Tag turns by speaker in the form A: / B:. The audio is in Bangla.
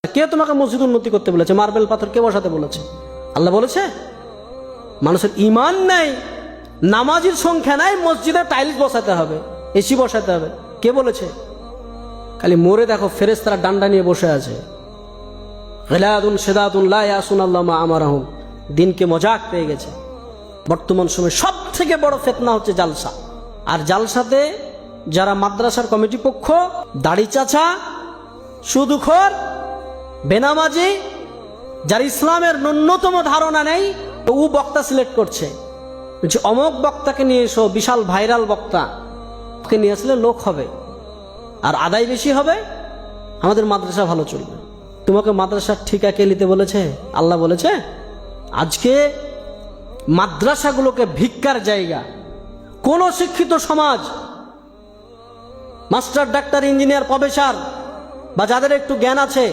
A: কে তোমাকে মসজিদ উন্নতি করতে বলেছে? মার্বেল পাথর কে বসাতে বলেছে? আল্লাহ বলেছে? মানুষের ইমান নাই, নামাজির সংখ্যা নাই, মসজিদে টাইলস বসাতে হবে, এসি বসাতে হবে, কে বলেছে? খালি মোরে দেখো ফেরেশতারা ডান্ডা নিয়ে বসে আছে, গিলাদুন শিদাদুন লা ইয়াসুনাল্লাহ মা আমারাহুম। দিনকে মজাক পেয়ে গেছে। বর্তমান সময়ে সব থেকে বড় ফিতনা হচ্ছে জালসা। আর জালসাতে যারা মাদ্রাসার কমিটি পক্ষ, দাড়ি চাচা, সুদখোর, বেনামাজি, যার ইসলামের ন্যূনতম ধারণা নেই, ও বক্তা সিলেক্ট করছে যে অমক বক্তাকে নিয়ে এসো, বিশাল ভাইরাল বক্তা, ওকে নিয়ে আসলে লোক হবে আর আদায় বেশি হবে, আমাদের মাদ্রাসা ভালো চলবে। তোমাকে মাদ্রাসার ঠিকা কে নিতে বলেছে? আল্লাহ বলেছে? আজকে মাদ্রাসাগুলোকে ভিক্ষার জায়গা। কোন শিক্ষিত সমাজ, মাস্টার, ডাক্তার, ইঞ্জিনিয়ার, প্রফেসর বা যাদের একটু জ্ঞান আছে,